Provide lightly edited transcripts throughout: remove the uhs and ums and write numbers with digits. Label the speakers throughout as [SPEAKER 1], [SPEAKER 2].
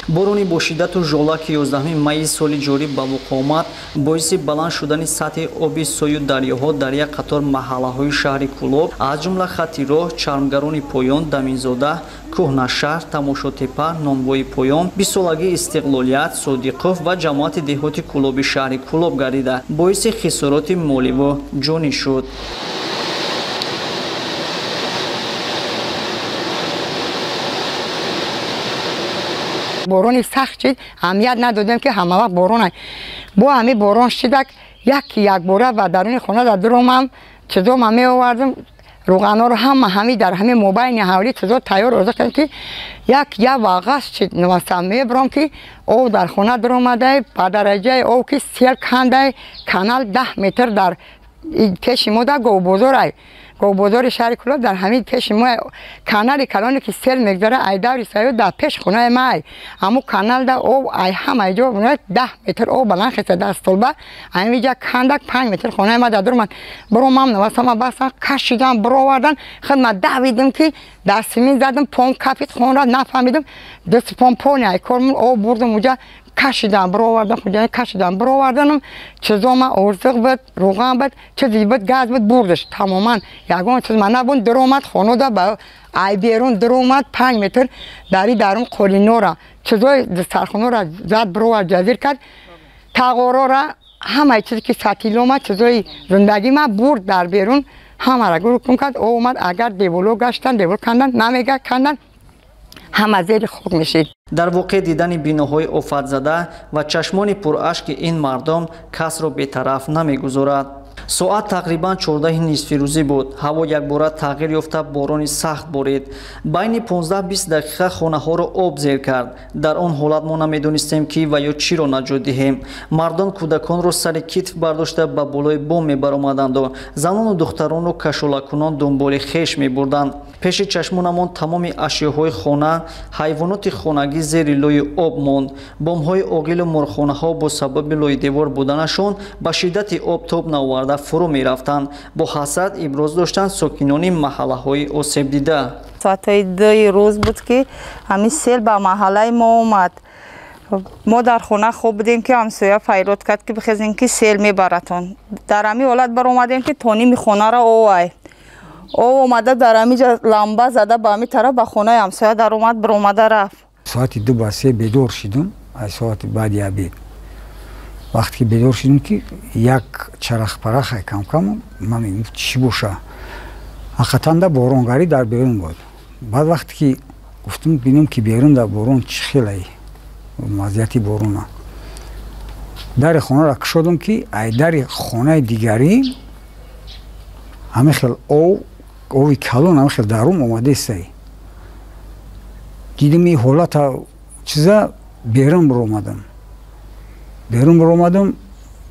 [SPEAKER 1] борони бо шиддату жола ки 11 майи соли ҷорӣ ба вуқӯъ омад боиси баланд шудани сатҳи оби сою дарёҳо дар як қатор маҳаллаҳои шаҳри Кӯлоб аз ҷумла хатти роҳ, чармгарони поён, даминзода, кӯҳнашаҳр, тамошотепа, нонвои поён, бисолагии истиқлолият, содиқов ва ҷамоати деҳоти Кӯлоби шаҳри Кӯлоб гардида боиси хисороти моливу ҷонӣ шуд.
[SPEAKER 2] борони сахт шид, аҳамият надодем ки ҳама вақт борон аст. бо ҳамин борон шидак якбора ба даруни хона даромам, чизо ман меовардам, руғанҳоро ҳамин дар ҳамин мобайни ҳавлӣ чизо тайёр оза кардам ки як вағас шид навастам мебарам ки об дар хона даромадай, ба дараҷаи об ки сел кандай, канал 10 метр дар пеши мо дар говбозор ай. говбозори шаҳри Кӯлоб дар ҳамин пеши мо канали калоне ки сел мегзара ай даври саёд дар пеш хонаи ма ай. Аммо канал да об ай ҳама ҷо 10 метр об баланд хеста дар столба ҳаминҷа кандак 5 метр хонаи ма дар дуромад. Биромам навасама басам кашидам бировардан хидмат давидам ки дар симин задам пом капит хонра нафаҳмидам дасти пом пони ай кормун об бурдам уҷа кашидам бировардам хуҷани кашидам бироварданам чизома орзиқ буд, руған буд, чизи буд, газ буд бурдаш тамоман ягон чиз ман набуд даромад хонода ба ай берун даромад 5 метр дари дарун қолинора чизои сархонора зад бировар ҷазир кард тағорора ҳамаи чизе ки сатилома чизои зиндагӣ ма бурд дар берун ҳамара гурукум кард омад агар деволо гаштан девол кандан намега кандан ҳама зери хок мешид.
[SPEAKER 1] дар воқеъ дидани биноҳои офатзада ва чашмони пурашки ин мардум касро бетараф намегузорад. соат тақрибан 14 нисфи рӯзӣ буд. ҳаво якбора тағйир ёфта борони сахт борид. байни 15-20 дақиқа хонаҳоро об зер кард. дар он ҳолат мо намедонистем ки ва ё чиро наҷот диҳем. мардон кӯдаконро сари китф бардошта ба болои бом мебаромаданду занону духтаронро кашолакунон дунболи хеш мебурданд. пеши чашмонамон тамоми ашёҳои хона, ҳайвоноти хонагӣ зери лӯи об монд. бомҳои оғилу морхонаҳо бо сабаби лӯи девор буданашон ба шиддати об тоб наоварда фурӯ мерафтанд. бо ҳасрат иброз доштанд сокинони маҳаллаҳои осебдида.
[SPEAKER 3] соати 2 рӯз буд ки ҳамин сел ба маҳаллаи мо омад. мо дар хона хоб будем ки ҳамсоя файрод кард ки бихезем ки сел мебаратон. дар ҳамин ҳолат баромадем ки тоними хонаро овай об омада дар ҳаминҷа ламба зада ба ҳамин тараф ба хонаи ҳамсоя даромад биромада рафт.
[SPEAKER 4] соати 2 ба 3 бедор шидем. аз соати баъди абед вақте ки бедор шидем ки як чарахпарахай камкам ман мегуфт чӣ боша ҳақиқатанда боронгарӣ дар берун буд. баъд вақте ки гуфтам бинем ки берун дар борон чӣ хелай вазъияти борона дари хонаро кушодам ки ай дари хонаи дигарӣ ҳамин хел ови калон ҳамин хел дарум омадестай дидам ин ҳолата чиза берун биромадам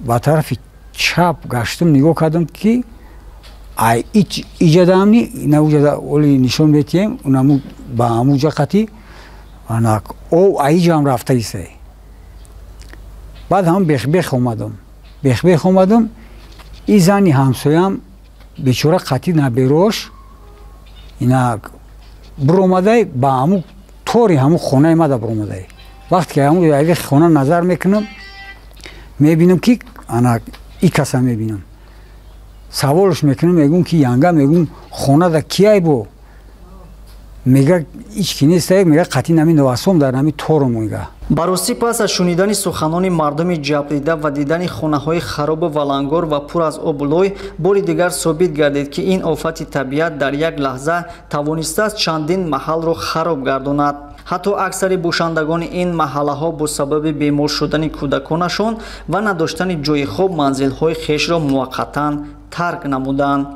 [SPEAKER 4] ба тарафи чап гаштам нигоҳ кардам ки ай иҷадамни навуҷада оли нишон метием унаму ба ҳамуҷа қати анак ов аиҷам рафтаисай. баъд ҳам бехбех омадам и зани ҳамсоям бечора қати наберош инак биромадай ба ҳаму тори ҳаму хонаи мада биромадай. вақте ки ҳаму яви хона назар мекунам мебинам ки ана и каса мебинам саволш мекунам мегум ки янга мегум хонада киай бо мега ички нестай мега қати нами навасом дар нами тору мега.
[SPEAKER 1] барости пас аз шунидани суханони мардуми ҷабрида ва дидани хонаҳои харобу валангор ва пур аз обу лӯй бори дигар собит гардид ки ин офати табиат дар як лаҳза тавонистааст чандин маҳалро хароб гардонад. ҳатто аксари бошандагони ин маҳаллаҳо бо сабаби бемор шудани кӯдаконашон ва надоштани ҷои хоб манзилҳои хешро муваққатан тарк намуданд.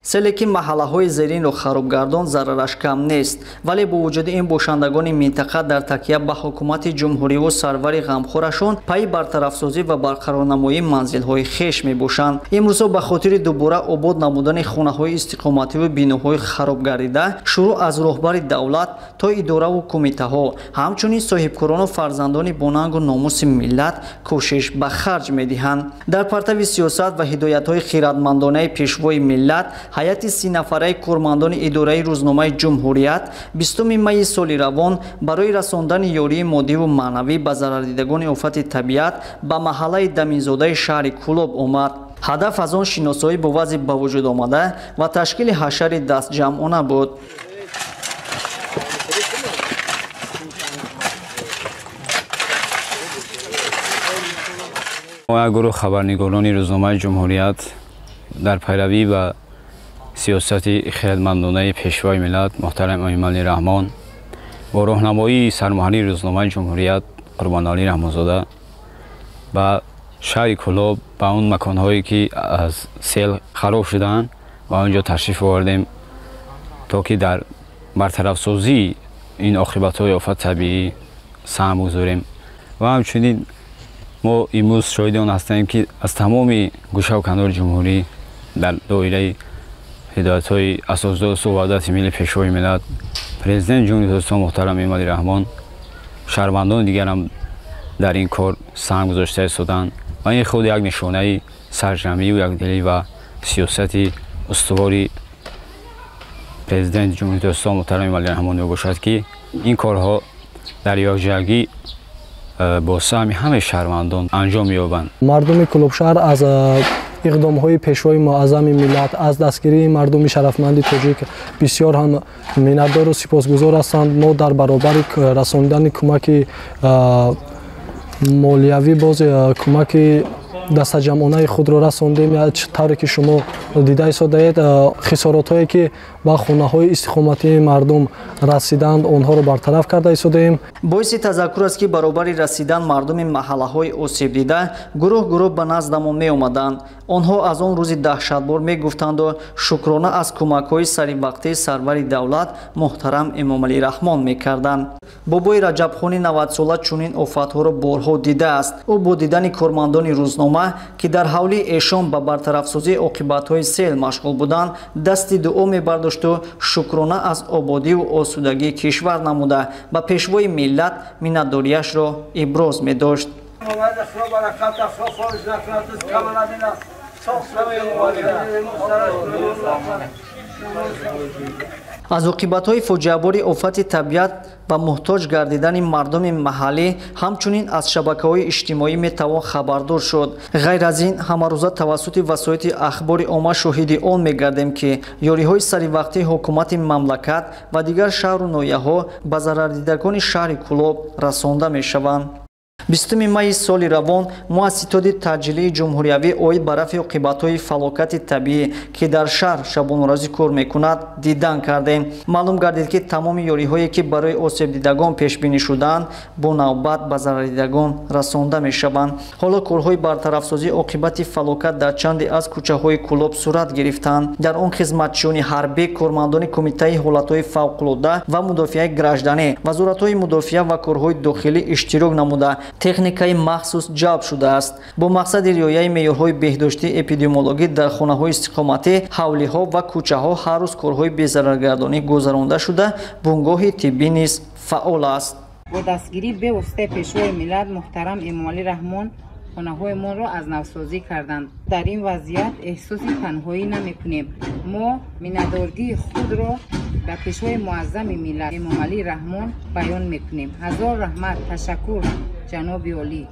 [SPEAKER 1] селе ки маҳаллаҳои зеринро харобгардон зарараш кам нест, вале бо вуҷуди ин бошандагони минтақа дар такя ба ҳукумати ҷумҳуриву сарвари ғамхорашон пайи бартарафсозӣ ва барқарорнамоии манзилҳои хеш мебошанд. имрӯзҳо ба хотири дубора обод намудани хонаҳои истиқомативу биноҳои харобгарида шурӯъ аз роҳбари давлат то идораву кумитаҳо ҳамчунин соҳибкорону фарзандони бонангу номуси миллат кӯшиш ба харҷ медиҳанд. дар партави сиёсат ва ҳидоятҳои хиратмандонаи пешвои миллат ҳайати 30 нафараи кормандони идораи рӯзномаи ҷумҳурият 20 майи соли равон барои расондани ёрии моддиву маънавӣ ба зарардидагони офати табиат ба маҳаллаи даминзодаи шаҳри Кӯлоб омад. ҳадаф аз он шиносоӣ бо вазъи ба вуҷуд омада ва ташкили ҳашари дастҷамъона буд.
[SPEAKER 5] ما گروه خبرنگاران روزنامه جمهوریت در پیروی و سیاست خردمندانه پیشوای ملت محترم امام علی رحمان با راهنمایی سرمحلی روزنامه جمهوریت قربان علی رحمانزاده و شهر کلاب به اون مکانهایی که از سیل خراب شدن و آنجا تشریف آوردیم تا که در برطرف سازی این عاقبت‌های آفت طبیعی سهم گذاریم و همچنین ما امروز شاهد آن هستیم که از تمام گوشه و کنار جمهوری در دایره هدایت‌های اساسدار و وحدت ملی پیشوای ملت پرزیدنت جمهوری اسلامی محترم امام علی رحمان شهروندان دیگر هم در این کار سهم گذاشته ایستادند و این خود یک نشانه سرجمعی و یکدلی و سیاست استواری پرزیدنت جمهوری اسلامی محترم امام علی رحمان میباشد که این کارها در یکجایی با سهم همه شهروندان انجام یابند.
[SPEAKER 6] مردم کلوب شهر از اقدام‌های پیشوای معظم ملت از دستگیری مردم شرفمند تاجیک بسیار هم منتدار و سپاسگزار هستند. ما در برابر رساندن کمک مالیوی باز کمک دستجمعانه خود را رساندیم. طوری که شما دیده ایستادید خسارات‌هایی که با خانه‌های استقامتی مردم رسیدند آنها را برطرف کرده ایستادیم.
[SPEAKER 1] باعث تذکر است که برابر رسیدن مردم محله‌های آسیب دیده گروه به نزدمان می آمدند. آنها از آن روز دهشتبار می گفتند و شکرانه از کمک‌های سریع‌وقته سرور دولت محترم امام علی رحمان می کردند. بابای رجبخانی 90 ساله چنین آفت‌ها را بارها دیده است. او با دیدن کارمندان روزنامه که در حال ایشان به برطرف‌سازی عاقبت‌های سیل مشغول بودند دست دعا می‌برداشت و شکرانه از آبادی و آسودگی کشور نموده و پیشوای ملت منتداری‌اش را ابراز می‌داشت. از عاقبت‌های فاجعه‌بار آفت طبیعت و محتاج گردیدن مردم محلی همچنین از شبکه‌های اجتماعی میتوان خبردار شد. غیر از این همه روزه توسط وسایل اخبار عامه شاهد آن می‌گردیم که یاری‌های سریع‌وقته حکومت مملکت و دیگر شهر و ناحیه‌ها به ضرردیدگان شهر کولاب رسانده می‌شوند. 20 مای سال روان ما از ستاد تجلیل جمهوریوی اوید به رفع عاقبت‌های فلاکت طبیعی که در شهر شبانه‌روزی کار می‌کند دیدن کردیم. معلوم گردید که تمام یاری‌هایی که برای آسیب دیدگان پیش بینی شدند با نوبت به ضرردیدگان رسانده می‌شوند. حالا کارهای برطرف‌سازی عاقبت فلاکت در چندی از کوچه‌های کولاب صورت گرفتند. در آن خدمتچیان حربی، کارمندان کمیته حالت‌های فوق‌العاده و مدافع گردشدنی، وزارت‌های مدافعه و کارهای داخلی اشتراک نموده تکنیکای مخصوص جلب شده است. با مقصد رعایت معیارهای بهداشتی اپیدمیولوژی در خانه‌های استقامتی، حولی‌ها و کوچه‌ها هر روز کارهای بی‌ضررگردانی گذرانده شده، بنگاه طبی نیز فعال است.
[SPEAKER 7] با دستگیری به واسطه پیشوای ملت محترم امام علی رحمان خانه‌های ما را از نوسازی کردند. در این وضعیت احساس تنهایی نمی‌کنیم. ما منتدارگی خود را به پیشوای معظم ملت امام علی رحمان بیان می‌کنیم. هزار رحمت، تشکر جناب عالی.